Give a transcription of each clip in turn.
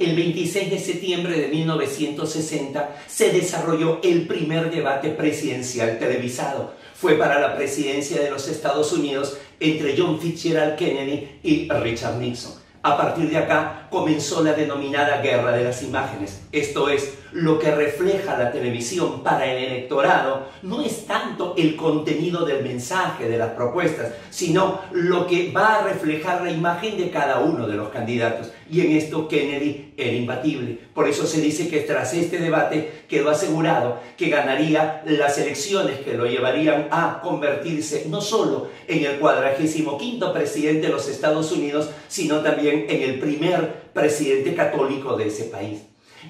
el 26 de septiembre de 1960 se desarrolló el primer debate presidencial televisado. Fue para la presidencia de los Estados Unidos entre John Fitzgerald Kennedy y Richard Nixon. A partir de acá comenzó la denominada Guerra de las Imágenes. Esto es, lo que refleja la televisión para el electorado no es tanto el contenido del mensaje, de las propuestas, sino lo que va a reflejar la imagen de cada uno de los candidatos. Y en esto Kennedy era imbatible. Por eso se dice que tras este debate quedó asegurado que ganaría las elecciones que lo llevarían a convertirse no solo en el 45º presidente de los Estados Unidos, sino también en el primer presidente católico de ese país.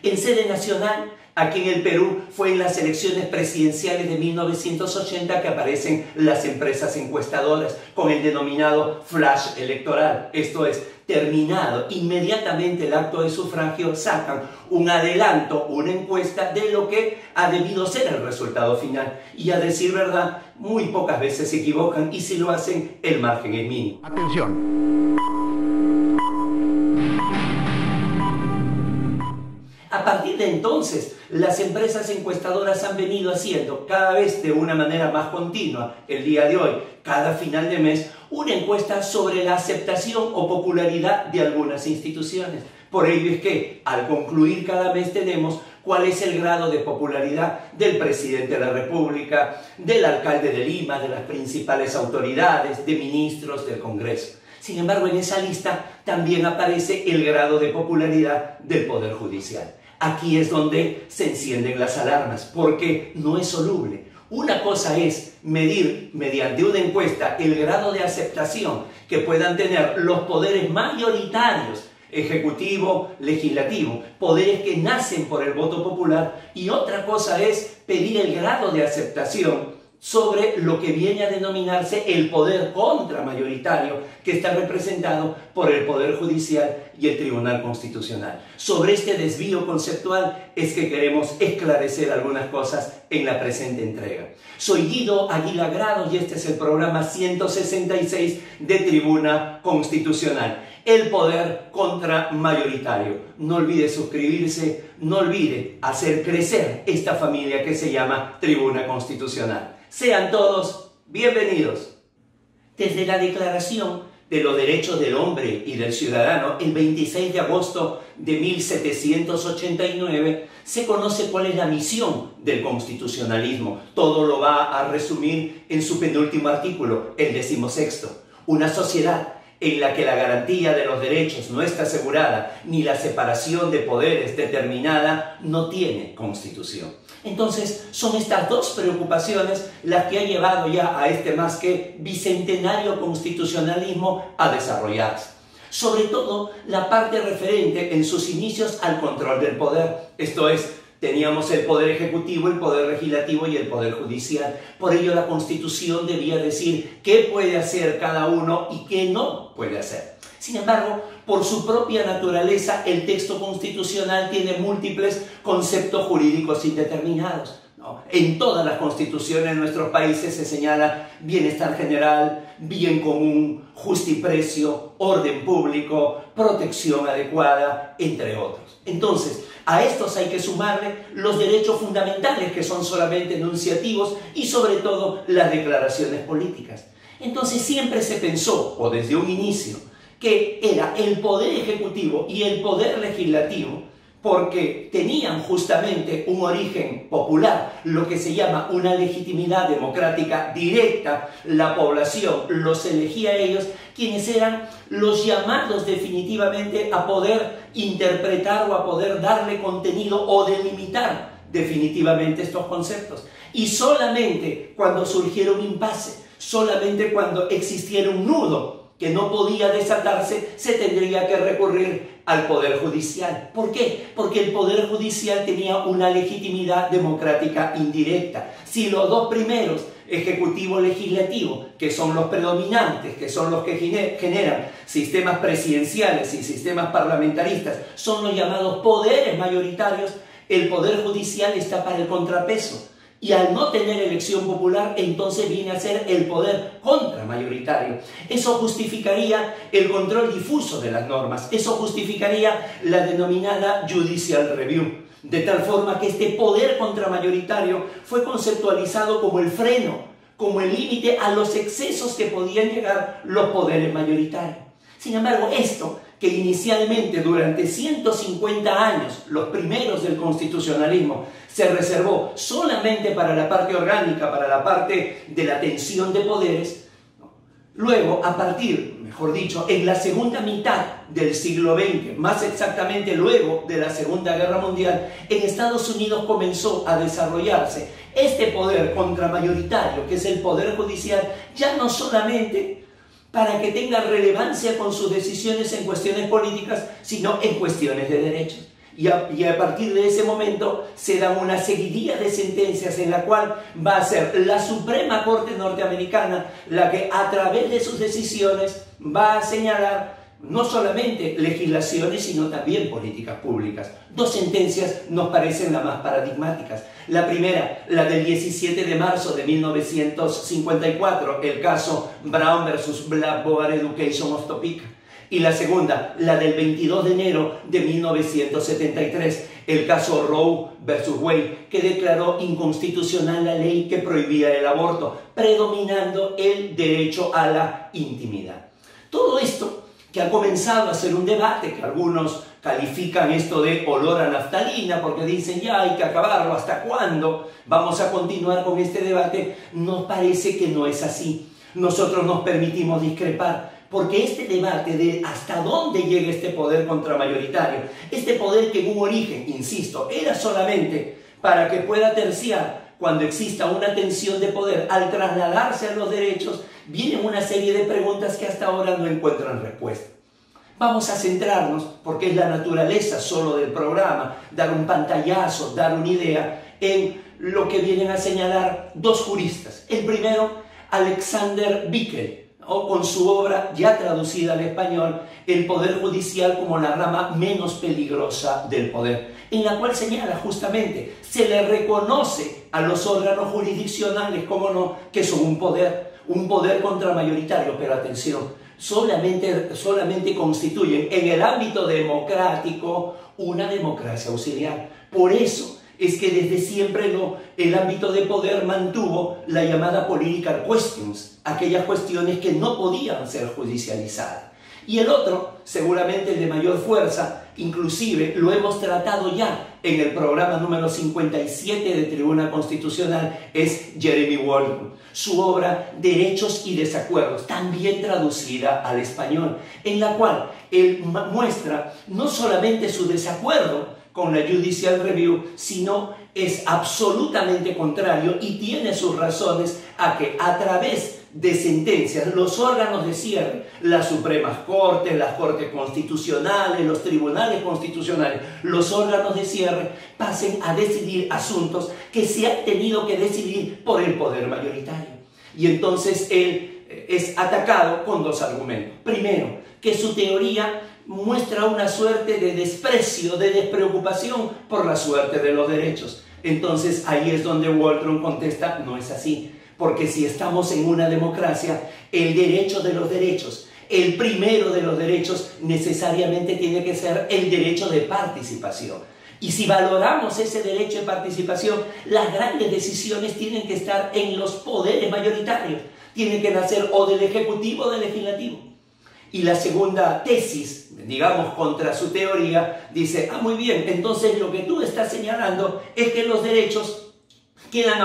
En sede nacional, aquí en el Perú, fue en las elecciones presidenciales de 1980 que aparecen las empresas encuestadoras con el denominado flash electoral. Esto es, terminado inmediatamente el acto de sufragio, sacan un adelanto, una encuesta de lo que ha debido ser el resultado final. Y a decir verdad, muy pocas veces se equivocan y si lo hacen, el margen es mínimo. Atención. A partir de entonces, las empresas encuestadoras han venido haciendo cada vez de una manera más continua, el día de hoy, cada final de mes, una encuesta sobre la aceptación o popularidad de algunas instituciones. Por ello es que, al concluir cada mes, tenemos cuál es el grado de popularidad del presidente de la República, del alcalde de Lima, de las principales autoridades, de ministros del Congreso. Sin embargo, en esa lista también aparece el grado de popularidad del Poder Judicial. Aquí es donde se encienden las alarmas, porque no es soluble. Una cosa es medir mediante una encuesta el grado de aceptación que puedan tener los poderes mayoritarios, ejecutivo, legislativo, poderes que nacen por el voto popular, y otra cosa es pedir el grado de aceptación sobre lo que viene a denominarse el poder contramayoritario, que está representado por el Poder Judicial y el Tribunal Constitucional. Sobre este desvío conceptual es que queremos esclarecer algunas cosas en la presente entrega. Soy Guido Aguila Grado y este es el programa 166 de Tribuna Constitucional. El poder contramayoritario. No olvide suscribirse, no olvide hacer crecer esta familia que se llama Tribuna Constitucional. Sean todos bienvenidos. Desde la Declaración de los Derechos del Hombre y del Ciudadano, el 26 de agosto de 1789, se conoce cuál es la misión del constitucionalismo. Todo lo va a resumir en su penúltimo artículo, el 16º. Una sociedad en la que la garantía de los derechos no está asegurada, ni la separación de poderes determinada, no tiene constitución. Entonces, son estas dos preocupaciones las que han llevado ya a este más que bicentenario constitucionalismo a desarrollarse. Sobre todo, la parte referente en sus inicios al control del poder, esto es, teníamos el poder ejecutivo, el poder legislativo y el poder judicial. Por ello la Constitución debía decir qué puede hacer cada uno y qué no puede hacer. Sin embargo, por su propia naturaleza, el texto constitucional tiene múltiples conceptos jurídicos indeterminados. En todas las constituciones de nuestros países se señala bienestar general, bien común, justiprecio, orden público, protección adecuada, entre otros. Entonces, a estos hay que sumarle los derechos fundamentales, que son solamente enunciativos, y sobre todo las declaraciones políticas. Entonces siempre se pensó, o desde un inicio, que era el poder ejecutivo y el poder legislativo, porque tenían justamente un origen popular, lo que se llama una legitimidad democrática directa. La población los elegía a ellos, quienes eran los llamados definitivamente a poder interpretar o a poder darle contenido o delimitar definitivamente estos conceptos. Y solamente cuando surgiera un impasse, solamente cuando existiera un nudo que no podía desatarse, se tendría que recurrir al Poder Judicial. ¿Por qué? Porque el Poder Judicial tenía una legitimidad democrática indirecta. Si los dos primeros, ejecutivo y legislativo, que son los predominantes, que son los que generan sistemas presidenciales y sistemas parlamentaristas, son los llamados poderes mayoritarios, el Poder Judicial está para el contrapeso. Y al no tener elección popular, entonces viene a ser el poder contramayoritario. Eso justificaría el control difuso de las normas. Eso justificaría la denominada judicial review. De tal forma que este poder contramayoritario fue conceptualizado como el freno, como el límite a los excesos que podían llegar los poderes mayoritarios. Sin embargo, esto que inicialmente durante 150 años, los primeros del constitucionalismo, se reservó solamente para la parte orgánica, para la parte de la tensión de poderes, luego, a partir, mejor dicho, en la segunda mitad del siglo XX, más exactamente luego de la Segunda Guerra Mundial, en Estados Unidos comenzó a desarrollarse este poder contramayoritario, que es el poder judicial, ya no solamente para que tenga relevancia con sus decisiones en cuestiones políticas, sino en cuestiones de derechos. Y a partir de ese momento se da una seguidilla de sentencias en la cual va a ser la Suprema Corte Norteamericana la que a través de sus decisiones va a señalar no solamente legislaciones, sino también políticas públicas. Dos sentencias nos parecen las más paradigmáticas. La primera, la del 17 de marzo de 1954, el caso Brown versus Blackboard Education of Topeka. Y la segunda, la del 22 de enero de 1973, el caso Roe versus Wade, que declaró inconstitucional la ley que prohibía el aborto, predominando el derecho a la intimidad. Todo esto que ha comenzado a ser un debate, que algunos califican esto de olor a naftalina, porque dicen ya hay que acabarlo, ¿hasta cuándo vamos a continuar con este debate? Nos parece que no es así. Nosotros nos permitimos discrepar, porque este debate de hasta dónde llega este poder contramayoritario, este poder que en un origen, insisto, era solamente para que pueda terciar cuando exista una tensión de poder, al trasladarse a los derechos, vienen una serie de preguntas que hasta ahora no encuentran respuesta. Vamos a centrarnos, porque es la naturaleza solo del programa, dar un pantallazo, dar una idea, en lo que vienen a señalar dos juristas. El primero, Alexander Bickel, con su obra ya traducida al español, El Poder Judicial como la rama menos peligrosa del poder, en la cual señala justamente, se le reconoce a los órganos jurisdiccionales, como no, que son un poder contramayoritario, pero atención, solamente constituyen en el ámbito democrático una democracia auxiliar. Por eso es que desde siempre el ámbito de poder mantuvo la llamada political questions, aquellas cuestiones que no podían ser judicializadas. Y el otro, seguramente el de mayor fuerza, inclusive lo hemos tratado ya en el programa número 57 de Tribuna Constitucional, es Jeremy Waldron. Su obra Derechos y Desacuerdos, también traducida al español, en la cual él muestra no solamente su desacuerdo con la Judicial Review, sino es absolutamente contrario y tiene sus razones a que a través de sentencias los órganos de cierre, las Supremas Cortes, las Cortes Constitucionales, los Tribunales Constitucionales, los órganos de cierre pasen a decidir asuntos que se han tenido que decidir por el poder mayoritario. Y entonces él es atacado con dos argumentos. Primero, que su teoría muestra una suerte de desprecio, de despreocupación por la suerte de los derechos. Entonces ahí es donde Waldron contesta, no es así, porque si estamos en una democracia, el derecho de los derechos, el primero de los derechos, necesariamente tiene que ser el derecho de participación. Y si valoramos ese derecho de participación, las grandes decisiones tienen que estar en los poderes mayoritarios, tienen que nacer o del Ejecutivo o del Legislativo. Y la segunda tesis, digamos, contra su teoría, dice, muy bien, entonces lo que tú estás señalando es que los derechos quedan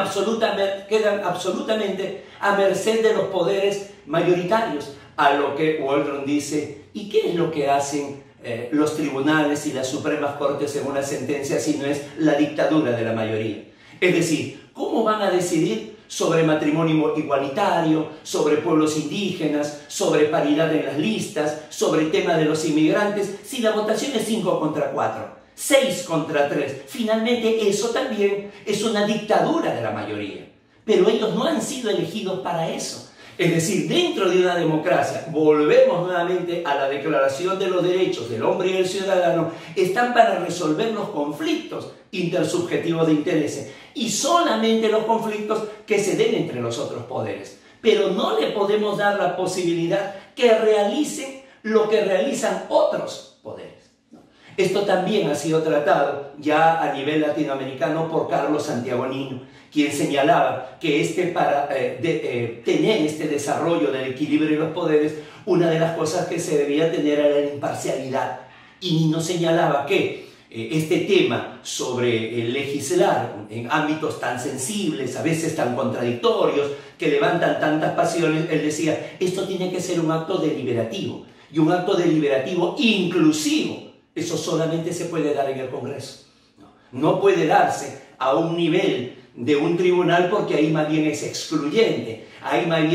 absolutamente a merced de los poderes mayoritarios. A lo que Waldron dice, ¿y qué es lo que hacen los tribunales y las Supremas Cortes en una sentencia si no es la dictadura de la mayoría? Es decir, ¿cómo van a decidir sobre matrimonio igualitario, sobre pueblos indígenas, sobre paridad en las listas, sobre el tema de los inmigrantes, si la votación es 5 contra 4, 6 contra 3? Finalmente eso también es una dictadura de la mayoría, pero ellos no han sido elegidos para eso. Es decir, dentro de una democracia, volvemos nuevamente a la Declaración de los Derechos del Hombre y del Ciudadano, están para resolver los conflictos intersubjetivos de intereses y solamente los conflictos que se den entre los otros poderes. Pero no le podemos dar la posibilidad que realicen lo que realizan otros poderes. Esto también ha sido tratado ya a nivel latinoamericano por Carlos Santiagonino, quien señalaba que para tener este desarrollo del equilibrio de los poderes, una de las cosas que se debía tener era la imparcialidad. Y nos señalaba que este tema sobre legislar en ámbitos tan sensibles, a veces tan contradictorios, que levantan tantas pasiones, él decía, esto tiene que ser un acto deliberativo, y un acto deliberativo inclusivo. Eso solamente se puede dar en el Congreso. No puede darse a un nivel de un tribunal porque ahí más bien es excluyente. Ahí más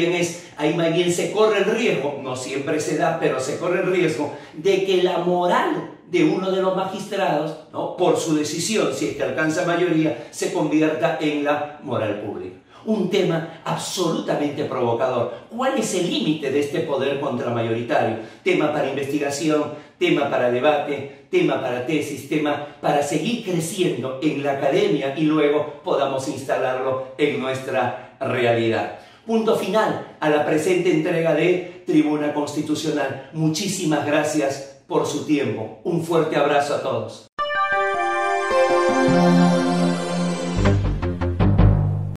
bien se corre el riesgo, no siempre se da, pero se corre el riesgo de que la moral de uno de los magistrados, ¿no?, por su decisión, si es que alcanza mayoría, se convierta en la moral pública. Un tema absolutamente provocador. ¿Cuál es el límite de este poder contramayoritario? Tema para investigación, tema para debate, tema para tesis, tema para seguir creciendo en la academia y luego podamos instalarlo en nuestra realidad. Punto final a la presente entrega de Tribuna Constitucional. Muchísimas gracias por su tiempo. Un fuerte abrazo a todos.